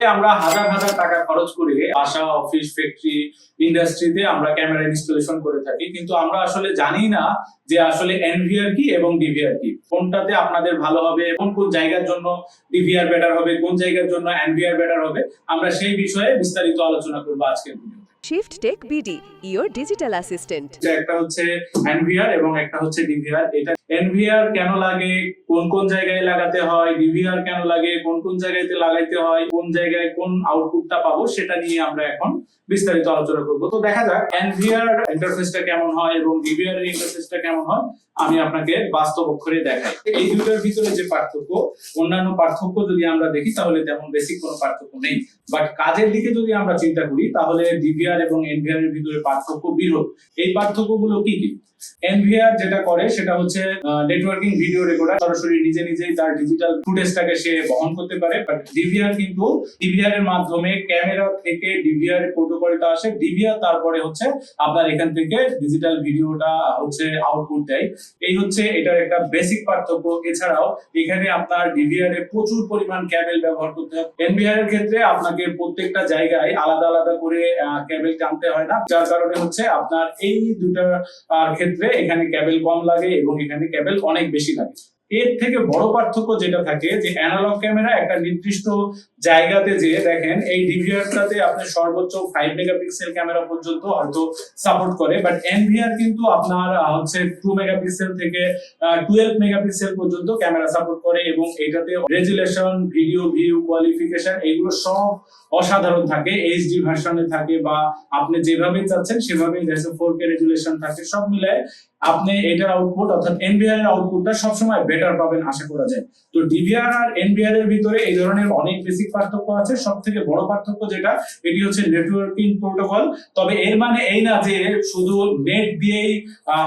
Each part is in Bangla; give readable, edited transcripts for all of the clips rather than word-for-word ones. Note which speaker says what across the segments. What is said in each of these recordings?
Speaker 1: আমরা হাজার হাজার টাকা খরচ করে বাসা, অফিস, ফ্যাক্টরি, ইন্ডাস্ট্রিতে আমরা ক্যামেরা ইনস্টলেশন করে থাকি, কিন্তু আমরা আসলে জানি না যে আসলে এনভিআর কি এবং ডিভিআর কি, কোনটাতে আপনাদের ভালো হবে, কোন কোন জায়গার জন্য ডিভিআর বেটার হবে, কোন জায়গার জন্য এনভিআর বেটার হবে। আমরা সেই বিষয়ে বিস্তারিত আলোচনা করব আজকের ভিডিওতে।
Speaker 2: Shift Tech BD, your digital assistant.
Speaker 1: একটা হচ্ছে এনভিআর এবং একটা হচ্ছে ডিভিআর। এটা এনভিআর কেন লাগে, কোন কোন জায়গায় লাগাতে হয়, ডিভিআর কেন লাগে, কোন কোন জায়গাতে লাগাইতে হয়, কোন জায়গায় কোন আউটপুটটা পাবো, সেটা নিয়ে আমরা এখন বিস্তারিত আলোচনা করব। তো দেখা যাক এনভিআর ইন্টারফেসটা কেমন হয় এবং ডিভিআর এর ইন্টারফেসটা কেমন হয়, আমি আপনাকে বাস্তব অক্ষরে দেখাই। এই দুটোর ভিতরে যে পার্থক্য, অন্যান্য পার্থক্য যদি আমরা দেখি তাহলে তেমন বেসিক কোনো পার্থক্য নেই, বাট কাজের দিকে যদি আমরা চিন্তা করি তাহলে ডিভিআর এবং এনভিআর এর ভিতরে পার্থক্য বিরল। এই পার্থক্যগুলো কি কি? এনভিআর যেটা করে সেটা হচ্ছে নেটওয়ার্কিং ভিডিও রেকর্ডার, সরাসরি নিজে নিজেই তার ডিজিটাল ফুটেজটাকে সে বহন করতে পারে। বাট ডিভিআর কিন্তু ডিভিআর এর মাধ্যমে ক্যামেরা থেকে ডিভিআর প্রোটোকলটা আসে, ডিভিআর তারপরে হচ্ছে আপনার এখান থেকে ডিজিটাল ভিডিওটা হচ্ছে আউটপুট দেয়। এই হচ্ছে এটার একটা বেসিক পার্থক্য। এছাড়াও এখানে আপনার ডিভিআর এ প্রচুর পরিমাণ ক্যাবেল ব্যবহার করতে হয়। এনভিআর এর ক্ষেত্রে আপনাকে প্রত্যেকটা জায়গায় আলাদা আলাদা করে ক্যাবেল টানতে হয় না, যার কারণে হচ্ছে আপনার এই দুটার ক্ষেত্রে এখানে ক্যাবেল কম লাগে এবং এখানে ক্যাবেল অনেক বেশি লাগে। এর থেকে বড় পার্থক্য যেটা থাকে যে অ্যানালগ ক্যামেরা একটা নির্দিষ্ট জায়গাতে যে দেখেন এই ডিভিআরটাতে আপনি সর্বোচ্চ 5 মেগাপিক্সেল ক্যামেরা পর্যন্ত হয়তো সাপোর্ট করে, বাট এনভিআর কিন্তু আপনার হচ্ছে 2 মেগাপিক্সেল থেকে 12 মেগাপিক্সেল পর্যন্ত ক্যামেরা সাপোর্ট করে এবং এটাতে রেজুলেশন, ভিডিও ভিউ কোয়ালিফিকেশন এগুলো সব অসাধারণ থাকে, এইচডি ভার্সনে থাকে বা আপনি যেভাবে চাচ্ছেন সেভাবেই 4K রেজুলেশন থাকে। সব মিলায় আপনি এটার আউটপুট অর্থাৎ এনভিআর এর আউটপুটটা সবসময় বেটার পাবেন আশা করা যায়। তো ডিভিআর আর এনভিআর এর ভিতরে এই ধরনের অনেক বেসিক পার্থক্য আছে। সবথেকে বড় পার্থক্য যেটা, এটি হচ্ছে নেটওয়ার্কিং প্রোটোকল। তবে এর মানে এই না যে শুধু নেট দিয়েই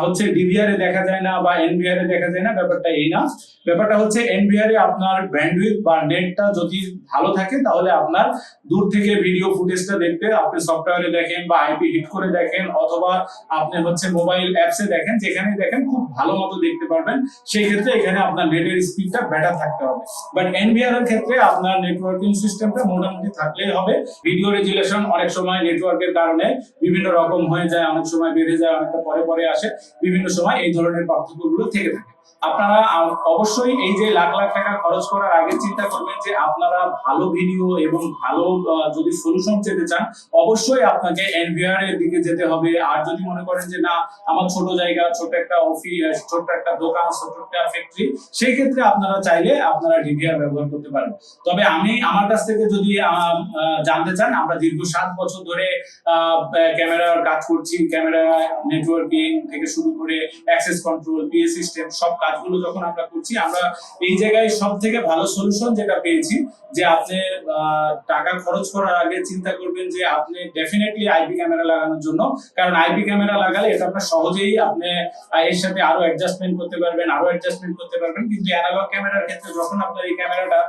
Speaker 1: হচ্ছে ডিভিআর এ দেখা যায় না বা এনভিআর এ দেখা যায় না, ব্যাপারটা এই না। ব্যাপারটা হচ্ছে এনভিআর এ আপনার ব্যান্ডউইথ বা নেটটা যদি ভালো থাকে তাহলে আপনার দূর থেকে ভিডিও ফুটেজটা দেখতে আপনি সফটওয়্যারে দেখেন বা আইপি হিট করে দেখেন অথবা আপনি হচ্ছে মোবাইল অ্যাপসে দেখেন, যেখানে দেখেন খুব ভালো মতো দেখতে পারবেন। সেই ক্ষেত্রে এখানে আপনার নেটের স্পিডটা বেটার থাকতে হবে। বাট এনভিআর এর ক্ষেত্রে আপনার নেটওয়ার্কিং সিস্টেমটা মোটামুটি থাকলেই হবে। ভিডিও রেজুলেশন অনেক সময় নেটওয়ার্কের কারণে বিভিন্ন রকম হয়ে যায়, অনেক সময় বেড়ে যায়, অনেকটা পরে পরে আসে, বিভিন্ন সময় এই ধরনের পার্থক্যগুলো থেকে থাকে। আপনারা অবশ্যই এই যে লাখ লাখ টাকা খরচ করার আগে চিন্তা করবেন যে আপনারা ভালো ভিডিও এবং ভালো যদি সলিউশন পেতে চান অবশ্যই আপনাকে এনভিআর এর দিকে যেতে হবে। আর যদি মনে করেন যে না আমার ছোট জায়গা, ছোট একটা অফিস, ছোট একটা দোকান, ছোট একটা ফ্যাক্টরি, সেই ক্ষেত্রে আপনারা চাইলে আপনারা ডিভিআর ব্যবহার করতে পারেন। তবে আমি আমার কাছ থেকে যদি জানতে চান, আমরা দীর্ঘ 7 বছর ধরে ক্যামেরার কাজ করছি। ক্যামেরা নেটওয়ার্কিং থেকে শুরু করে অ্যাক্সেস কন্ট্রোল, পিএ সিস্টেম সব কাজগুলো যখন আমরা করছি, আমরা এই জায়গায় সব থেকে ভালো সলিউশন যেটা পেয়েছি যে আপনি টাকা খরচ করার আগে চিন্তা করবেন যে আপনি ডেফিনেটলি আইপি ক্যামেরা লাগানোর জন্য, কারণ আইপি ক্যামেরা লাগালে এটা আপনার সহজেই আপনি এর সাথে আরো অ্যাডজাস্টমেন্ট করতে পারবেন। কিন্তু অ্যানালগ ক্যামেরার ক্ষেত্রে যখন আপনার এই ক্যামেরাটা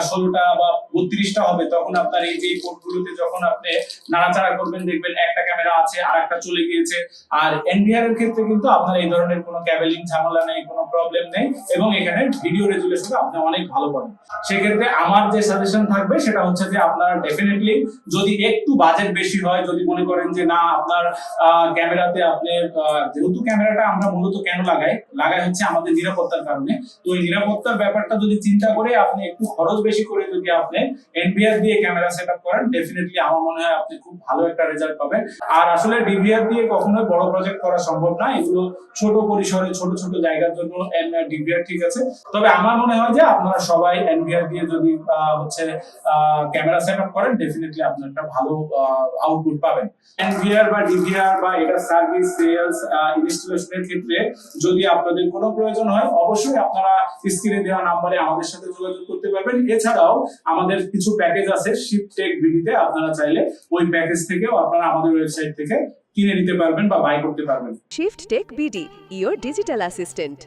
Speaker 1: 16টা বা 32টা হবে, তখন আপনার এই যে পোর্টগুলোতে যখন আপনি নাড়াচাড়া করবেন দেখবেন একটা ক্যামেরা আছে আর একটা চলে গিয়েছে। আর এনভিআর এর ক্ষেত্রে কিন্তু আপনার এই ধরনের কোনো ক্যাবেলিং ঝামেলা নেই, কোনো প্রবলেম নেই এবং এখানে ভিডিও রেজুলেশন আপনি অনেক ভালো পাবেন। সেক্ষেত্রে আমার যে সাজেশন থাকবে সেটা হচ্ছে যে আপনারা ডেফিনেটলি যদি একটু বাজেট বেশি হয়, যদি মনে করেন যে না আপনার ক্যামেরাতে আপনি যেহেতু ক্যামেরাটা আমরা মূলত কেন লাগাই হচ্ছে আমাদের নিরাপত্তার কারণে, তো এই নিরাপত্তার ব্যাপারটা যদি চিন্তা করে আপনি একটু খরচ বেশি করে যদি আপনি এনভিআর দিয়ে ক্যামেরা সেটআপ করেন, ডেফিনেটলি আমার মনে হয় আপনি খুব ভালো একটা রেজাল্ট পাবেন। আর আসলে ডিভিআর দিয়ে কখনোই বড় প্রজেক্ট করা সম্ভব না, এগুলো ছোট পরিসরে ছোট ছোট জায়গার জন্য ডিভিআর ঠিক আছে। তবে আমার মনে হয় যে আপনারা সবাই এনভিআর দিয়ে যদি হচ্ছে ক্যামেরা সেটআপ করেন, ডেফিনেটলি আপনারা একটা ভালো আউটপুট পাবেন। এনভিআর বা ডিভিআর বা এটা সার্ভিস, সেলস, ইনস্টলেশনের ক্ষেত্রে যদি আপনাদের কোনো প্রয়োজন হয় অবশ্যই আপনারা স্ক্রিনে দেওয়া নম্বরে আমাদের সাথে যোগাযোগ করতে পারবেন। এছাড়াও আমাদের কিছু প্যাকেজ আছে শিফট টেক বিডিতে, আপনারা চাইলে ওই প্যাকেজ থেকেও আপনারা আমাদের ওয়েবসাইট থেকে কিনে নিতে পারবেন বা বাই করতে পারবেন।
Speaker 2: Shift Tech BD, your digital assistant.